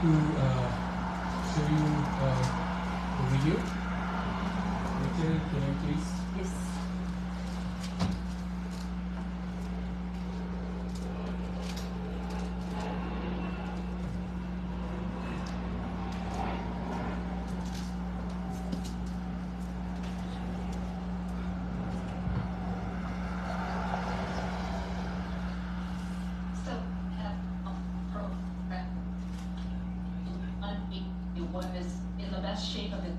to show you a video. Rachel, can you please? Yes. Was in the best shape of it.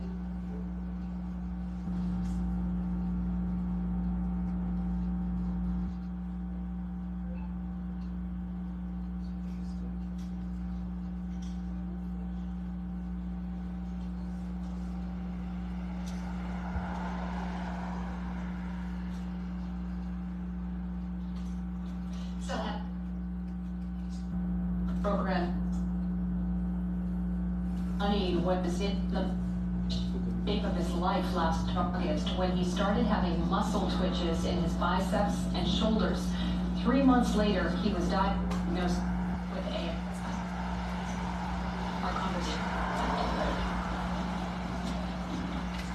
So that program money was in the shape of his life last August when he started having muscle twitches in his biceps and shoulders. 3 months later, he was diagnosed with ALS. Our conversation.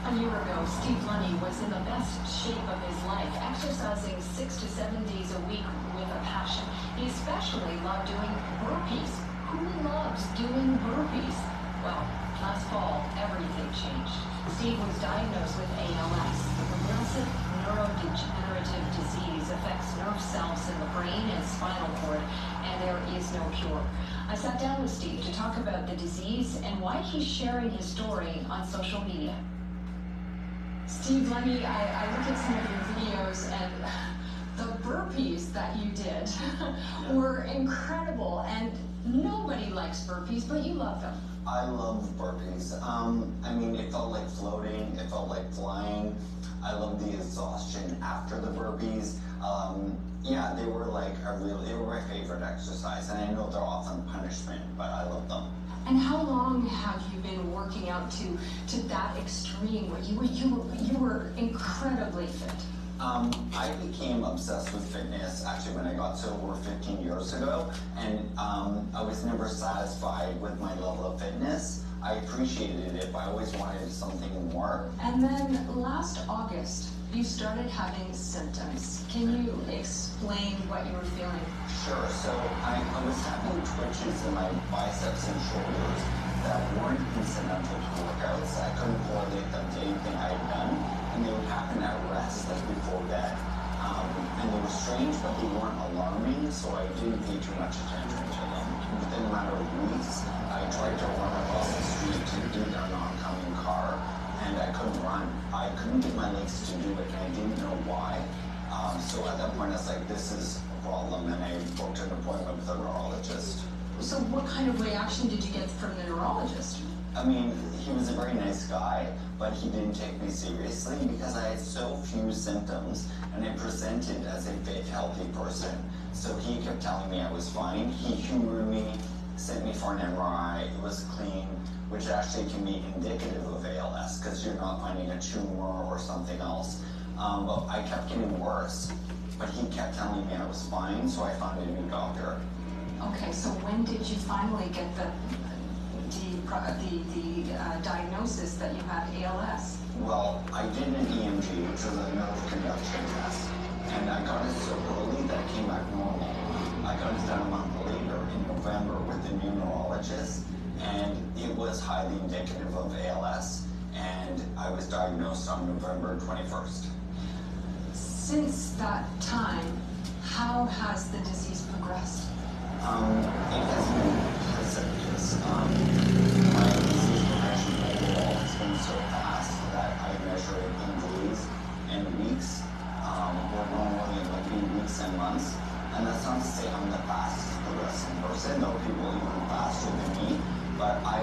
A year ago, Steve Lunny was in the best shape of his life, exercising 6 to 7 days a week with a passion. He especially loved doing burpees. Who loves doing burpees? Well, last fall, everything changed. Steve was diagnosed with ALS. A progressive neurodegenerative disease affects nerve cells in the brain and spinal cord, and there is no cure. I sat down with Steve to talk about the disease and why he's sharing his story on social media. Steve Lunny, I look at some of your videos and the burpees that you did were incredible, and nobody likes burpees, but you love them. I love burpees. I mean, it felt like floating, it felt like flying. I love the exhaustion after the burpees. Yeah, they were like they were my favorite exercise, and I know they're often punishment, but I love them. And how long have you been working out to that extreme where you were incredibly fit? I became obsessed with fitness actually when I got sober 15 years ago, and I was never satisfied with my level of fitness. I appreciated it, but I always wanted something more. And then last August, you started having symptoms. Can you explain what you were feeling? Sure. So I was having twitches in my biceps and shoulders that weren't incidental to workouts. I couldn't correlate them to anything I had done, and they would happen at rest, like before bed. And they were strange, but they weren't alarming, so I didn't pay too much attention to them. Within a matter of weeks, I tried to run across the street to beat an oncoming car, and I couldn't run. I couldn't get my legs to do it, and I didn't know why. So at that point, I was like, this is a problem, and I booked an appointment with a neurologist. So what kind of reaction did you get from the neurologist? I mean, he was a very nice guy, but he didn't take me seriously because I had so few symptoms, and I presented as a fit, healthy person. So he kept telling me I was fine. He humored me, sent me for an MRI. It was clean, which actually can be indicative of ALS because you're not finding a tumor or something else. But I kept getting worse, but he kept telling me I was fine, so I found a new doctor. Okay, so when did you finally get the diagnosis that you had ALS? Well, I did an EMG, which was a nerve conduction test, and I got it so early that it came back normal. I got it done a month later in November with the new neurologist, and it was highly indicative of ALS, and I was diagnosed on November 21st. Since that time, how has the disease progressed? It has been precipitous. My disease progression overall has been so fast that I measure it in days and weeks. We're normally like in weeks and months. And that's not to say I'm the fastest progressing person. There are people even faster than me. But I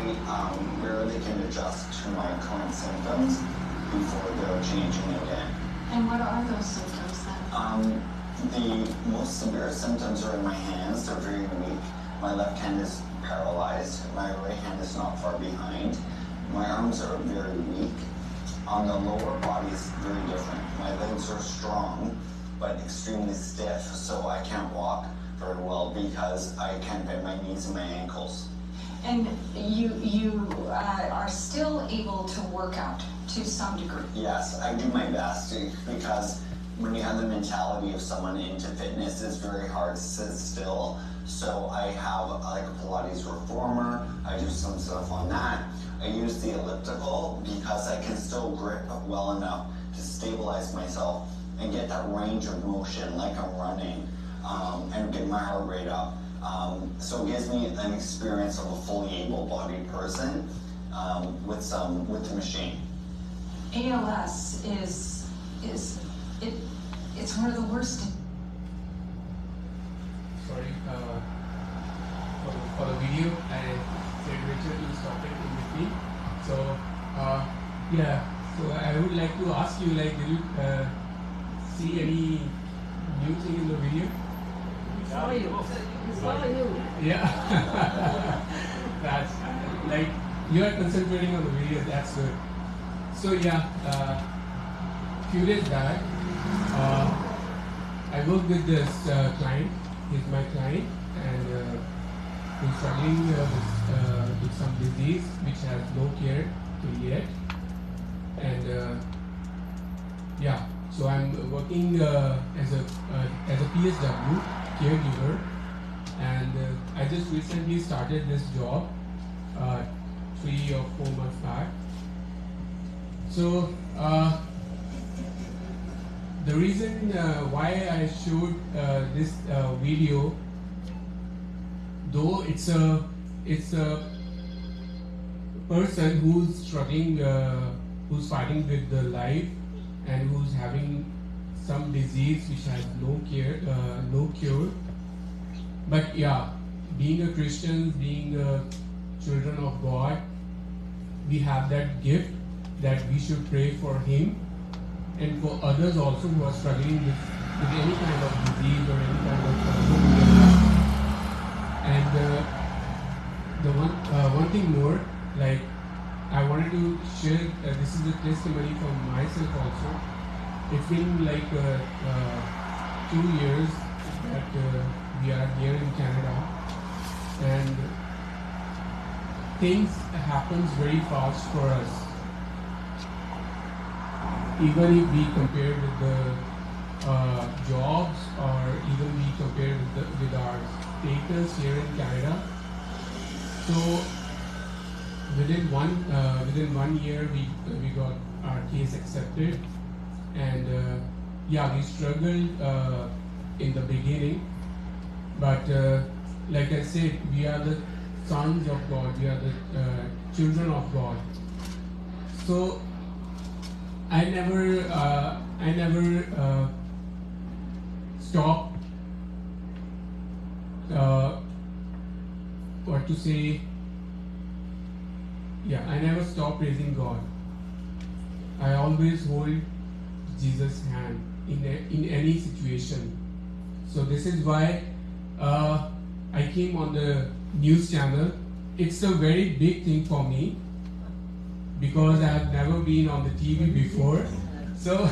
rarely can adjust to my current symptoms before they're changing again. And what are those symptoms then? The most severe symptoms are in my hands. They're very weak. My left hand is paralyzed. My right hand is not far behind. My arms are very weak. On the lower body, it's very different. My legs are strong, but extremely stiff, so I can't walk very well because I can't bend my knees and my ankles. And you are still able to work out to some degree. Yes, I do my best because when you have the mentality of someone into fitness, it's very hard to sit still. So I have like a Pilates reformer. I do some stuff on that. I use the elliptical because I can still grip well enough to stabilize myself and get that range of motion like I'm running and get my heart rate up. So it gives me an experience of a fully able-bodied person with the machine. ALS it's one of the worst. Sorry for the video. I said Richard will stop it in between. So yeah. So I would like to ask you, like, did you see any new thing in the video? We saw you. Yeah. That's like you are concentrating on the video. That's good. So yeah, few days back, I worked with this client. He's my client, and he's struggling with some disease which has no cure till yet. And yeah, so I'm working as a PSW caregiver, and I just recently started this job 3 or 4 months back. So the reason why I showed this video, though it's a person who's struggling, who's fighting with the life, and who's having some disease which has no cure. But yeah, being a Christian, being children of God, we have that gift that we should pray for him and for others also who are struggling with any kind of disease or any kind of problem in their life. And the one thing more, like, I wanted to share, this is a testimony from myself also. It's been like 2 years that we are here in Canada, and things happens very fast for us. Even if we compare with the jobs, or even we compare with our status here in Canada. So within one year we got our case accepted, and yeah, we struggled in the beginning, but like I said, we are the sons of God, we are the children of God. So I never stopped what to say. Yeah, I never stopped praising God. I always hold Jesus' hand in any situation. So this is why I came on the news channel. It's a very big thing for me because I have never been on the TV before. So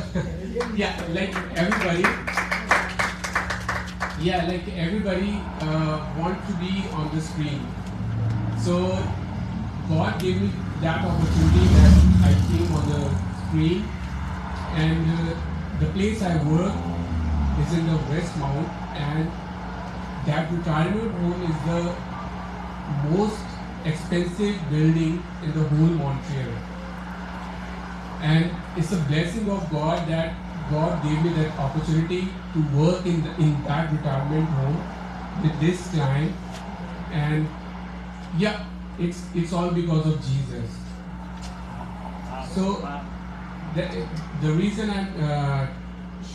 yeah, like everybody want to be on the screen. So God gave me that opportunity that I came on the screen, and the place I work is in the Westmount, and that retirement home is the most expensive building in the whole Montreal. And it's a blessing of God that God gave me that opportunity to work in that retirement home with this client, and yeah, it's all because of Jesus. So the reason I'm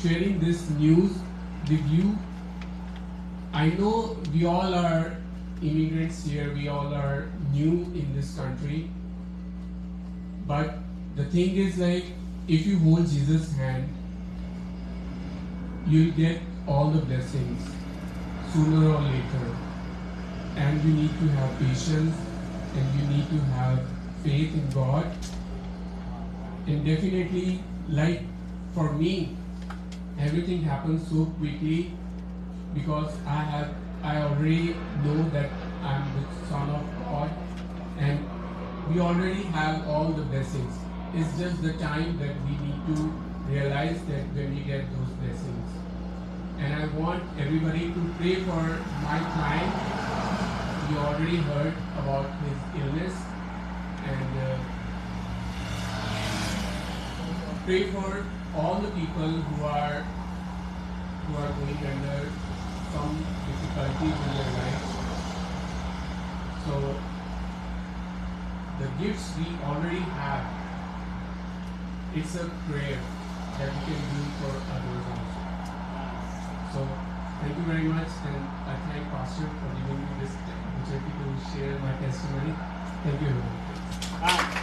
sharing this news with you, I know we all are immigrants here, we all are new in this country, but the thing is, like, if you hold Jesus' hand, you'll get all the blessings sooner or later. And you need to have patience, and you need to have faith in God. And definitely, like for me, everything happens so quickly because I already know that I'm the Son of God, we already have all the blessings. It's just the time that we need to realize that when we get those blessings. And I want everybody to pray for my client. We already heard about his illness, and pray for all the people who are going under some difficulties in their lives. So the gifts we already have, it's a prayer that we can do for others also. So thank you very much, and I thank Pastor for giving me this opportunity to share my testimony. Thank you very much.